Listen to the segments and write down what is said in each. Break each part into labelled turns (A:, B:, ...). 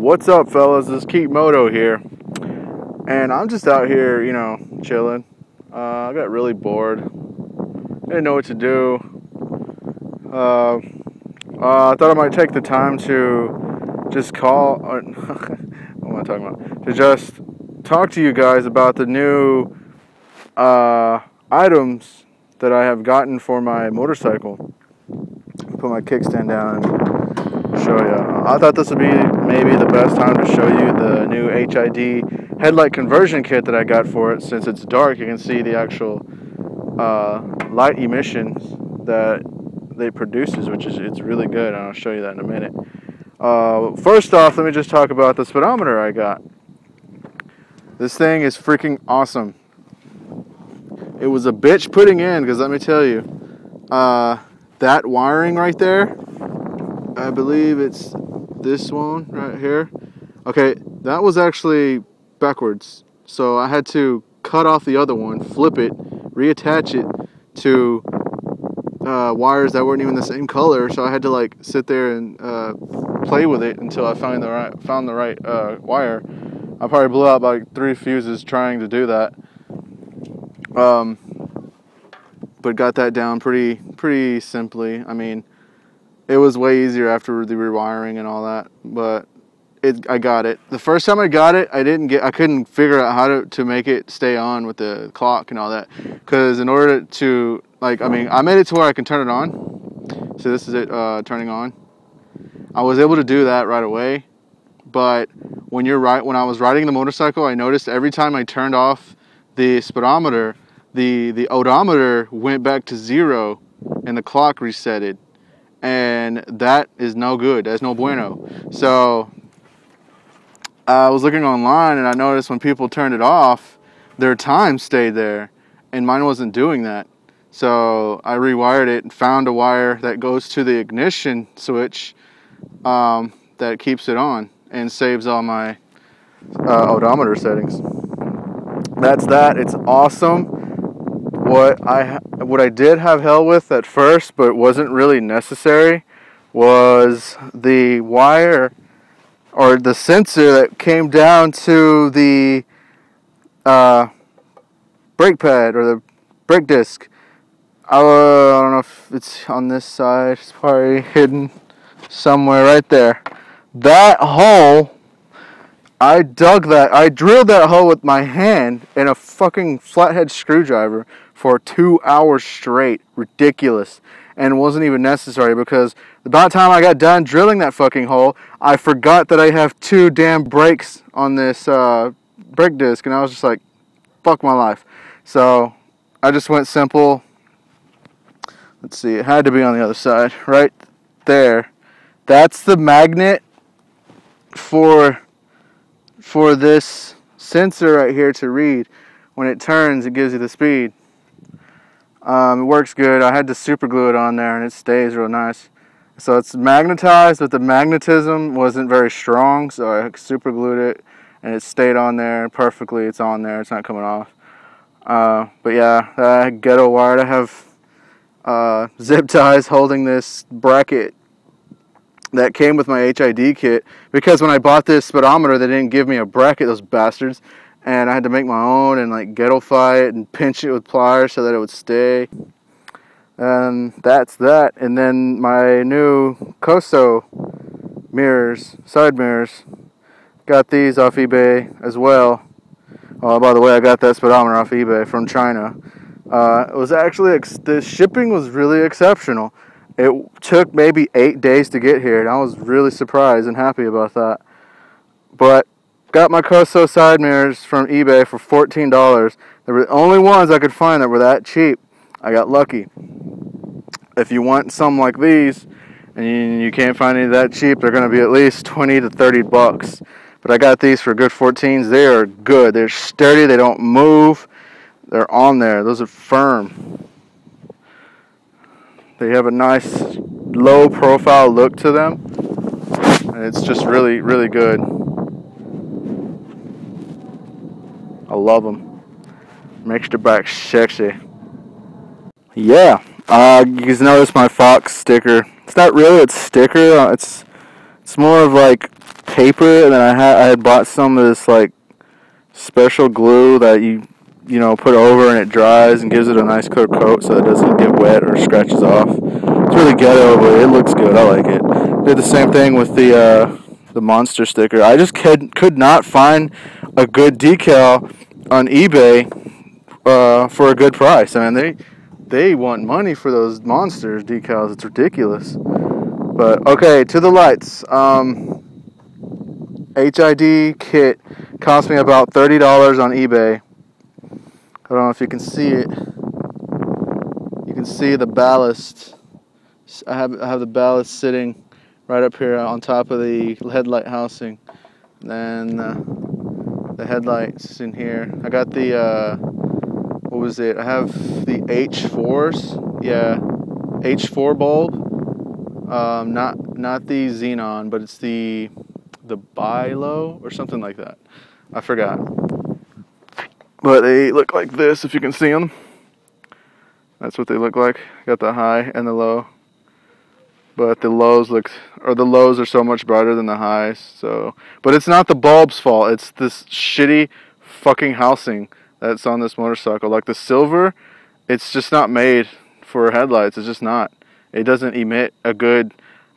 A: What's up, fellas? This is Keep Moto here, and I'm just out here, chilling. I got really bored. Didn't know what to do. I thought I might take the time to just call. What am I talking about? To just talk to you guys about the new items that I have gotten for my motorcycle. Put my kickstand down and show you. I thought this would be maybe the best time to show you the new HID headlight conversion kit that I got for it. Since it's dark, you can see the actual light emissions that it produces, which is it's really good, and I'll show you that in a minute. First off, let me just talk about the speedometer I got. This thing is freaking awesome. It was a bitch putting in, because let me tell you, that wiring right there, I believe it's this one right here. Okay, that was actually backwards. So I had to cut off the other one, flip it, reattach it to wires that weren't even the same color. So I had to like sit there and play with it until I found the right wire. I probably blew out like 3 fuses trying to do that. But got that down pretty simply. I mean, it was way easier after the rewiring and all that, but I got it. The first time I got it, I couldn't figure out how to make it stay on with the clock and all that. Because in order to, I made it to where I can turn it on. So this is it turning on. I was able to do that right away. But when I was riding the motorcycle, I noticed every time I turned off the speedometer, the odometer went back to 0 and the clock resetted. And that is no good. That's no bueno. So I was looking online and I noticed when people turned it off, their time stayed there, and mine wasn't doing that. So I rewired it and found a wire that goes to the ignition switch that keeps it on and saves all my odometer settings. That's that. It's awesome. What I did have hell with at first, but wasn't really necessary, was the wire or the sensor that came down to the brake pad or the brake disc. I don't know if it's on this side. It's probably hidden somewhere right there. That hole, I drilled that hole with my hand and a fucking flathead screwdriver for 2 hours straight. Ridiculous. And it wasn't even necessary, because about the time I got done drilling that fucking hole, I forgot that I have 2 damn brakes on this brake disc, and I was just like, fuck my life. So I just went simple. Let's see, it had to be on the other side, right there. That's the magnet for this sensor right here to read. When it turns, it gives you the speed. It works good. I had to super glue it on there and it stays real nice. So it's magnetized, but the magnetism wasn't very strong, so I super glued it and it stayed on there perfectly. It's on there, it's not coming off. But yeah, ghetto wired. I have zip ties holding this bracket that came with my HID kit, because when I bought this speedometer, they didn't give me a bracket, those bastards, and I had to make my own and like ghetto-fy it and pinch it with pliers so that it would stay. And that's that. And then my new Coso mirrors, side mirrors, got these off eBay as well. Oh, by the way, I got that speedometer off eBay from China. It was actually, the shipping was really exceptional. It took maybe 8 days to get here, and I was really surprised and happy about that. But got my Coso side mirrors from eBay for $14. They were the only ones I could find that were that cheap. I got lucky. If you want some like these, and you can't find any that cheap, they're going to be at least 20 to 30 bucks. But I got these for good 14s. They are good. They're sturdy. They don't move. They're on there. Those are firm. They have a nice low profile look to them, and it's just really, really good. I love them. Makes the back sexy. Yeah, you guys notice my Fox sticker. It's not really a sticker. It's more of like taper, and then I had bought some of this like special glue that you put over and it dries and gives it a nice clear coat so it doesn't get wet or scratches off. It's really ghetto, but it looks good. I like it. Did the same thing with the Monster sticker. I just could not find a good decal on eBay for a good price. I mean, they want money for those Monsters decals. It's ridiculous. But okay, to the lights. HID kit cost me about $30 on eBay. I don't know if you can see it. You can see the ballast. I have the ballast sitting right up here on top of the headlight housing. Then the headlights in here. I got the what was it? I have the H4s. Yeah, H4 bulb. Not the xenon, but it's the Bilo or something like that. I forgot. But they look like this, if you can see them. That's what they look like. Got the high and the low. But the lows are so much brighter than the highs. So, but it's not the bulb's fault. It's this shitty fucking housing that's on this motorcycle. Like the silver, it's just not made for headlights. It's just not. It doesn't emit a good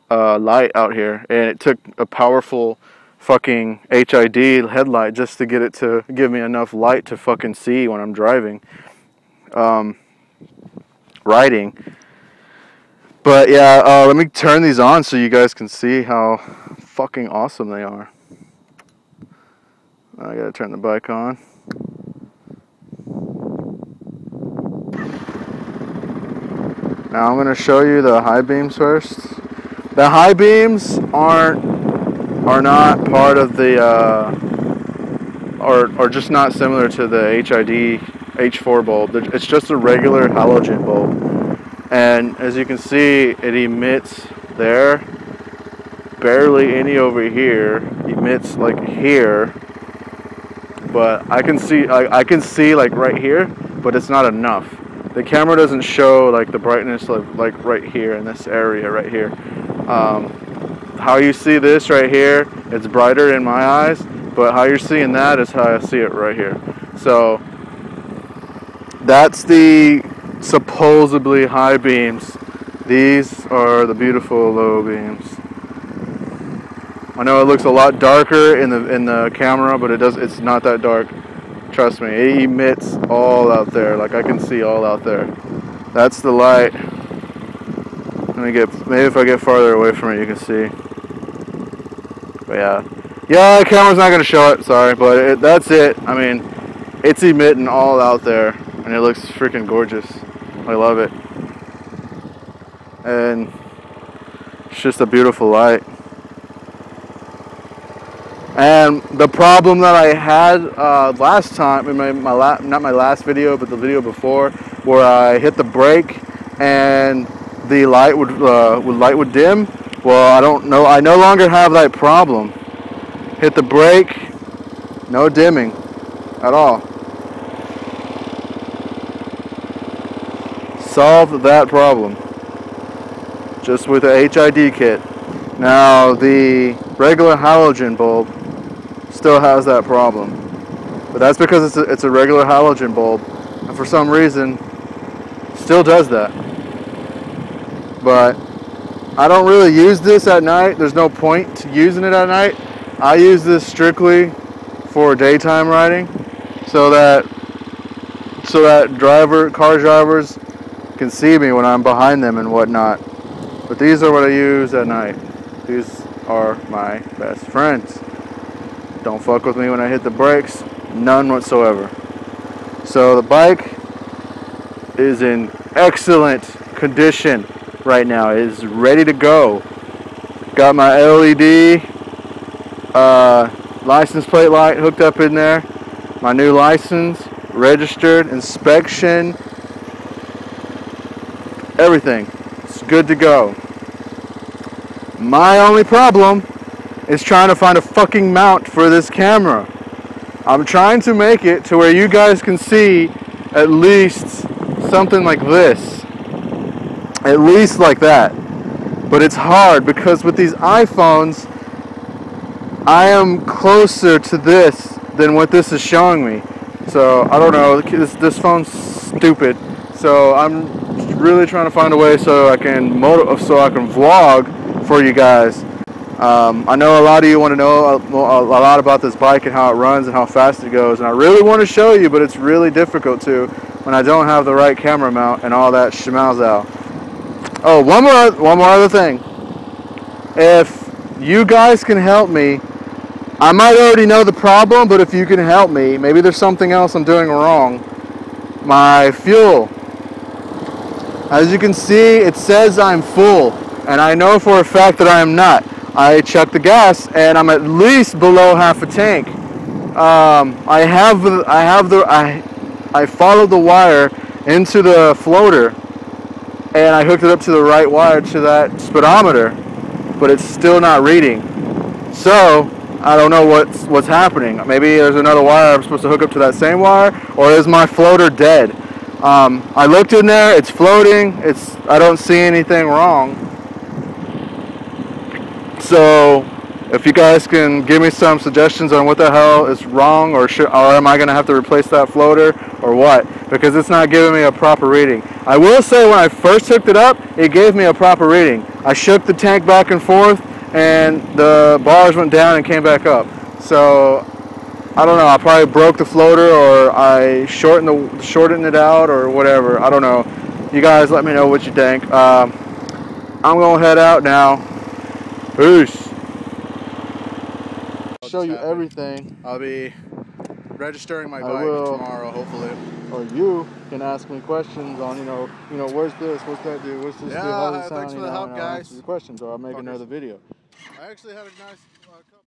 A: light out here. And it took a powerful fucking HID headlight just to get it to give me enough light to fucking see when I'm driving, riding. But yeah, let me turn these on so you guys can see how fucking awesome they are. I gotta turn the bike on. Now I'm gonna show you the high beams first. The high beams are not part of the or just not similar to the HID H4 bulb. It's just a regular halogen bulb. And as you can see, it emits there, barely any over here, emits like here, but I can see like right here, but it's not enough. The camera doesn't show like the brightness like right here in this area right here. How you see this right here, it's brighter in my eyes, but how you're seeing that is how I see it right here. So that's the supposedly high beams. These are the beautiful low beams. I know it looks a lot darker in the camera, but it's not that dark. Trust me, it emits all out there. Like I can see all out there. That's the light. Maybe if I get farther away from it, you can see. But yeah, the camera's not gonna show it. Sorry, but that's it. I mean, it's emitting all out there, and it looks freaking gorgeous. I love it, and it's just a beautiful light. And the problem that I had last time in not my last video, but the video before, where I hit the brake and the light would dim. Well, I don't know. I no longer have that problem. Hit the brake, no dimming at all. Solved that problem just with a HID kit. Now the regular halogen bulb still has that problem, but that's because it's a regular halogen bulb, and for some reason still does that. But I don't really use this at night. There's no point to using it at night. I use this strictly for daytime riding, so that car drivers can see me when I'm behind them and whatnot. But these are what I use at night. These are my best friends. Don't fuck with me when I hit the brakes, none whatsoever. So the bike is in excellent condition right now. It is ready to go. Got my LED license plate light hooked up in there. My new license, registered, inspection, everything. It's good to go. My only problem is trying to find a fucking mount for this camera. I'm trying to make it to where you guys can see at least something like this. At least like that. But it's hard because with these iPhones, I am closer to this than what this is showing me. So I don't know. This phone's stupid. So I'm really trying to find a way so I can vlog for you guys. I know a lot of you want to know a lot about this bike and how it runs and how fast it goes, and I really want to show you, but it's really difficult to when I don't have the right camera mount and all that schmalzow. Oh, one more other thing. If you guys can help me, I might already know the problem, but if you can help me, maybe there's something else I'm doing wrong. My fuel. As you can see, it says I'm full, and I know for a fact that I am not. I checked the gas, and I'm at least below half a tank. I followed the wire into the floater, and I hooked it up to the right wire to that speedometer, but it's still not reading. So I don't know what's happening. Maybe there's another wire I'm supposed to hook up to that same wire, or is my floater dead? I looked in there, it's floating, I don't see anything wrong. So if you guys can give me some suggestions on what the hell is wrong, or am I going to have to replace that floater, or what? Because it's not giving me a proper reading. I will say when I first hooked it up, it gave me a proper reading. I shook the tank back and forth, and the bars went down and came back up. So I don't know, I probably broke the floater, or I shortened it out, or whatever. I don't know. You guys let me know what you think. I'm going to head out now. Peace. I'll show you everything.
B: I'll be registering my bike tomorrow, hopefully.
A: Or you can ask me questions on, where's this, what's that do, what's this do, how's it sound,
B: thanks for the help, guys.
A: Answer your questions, or I'll make another video.
B: I actually had a nice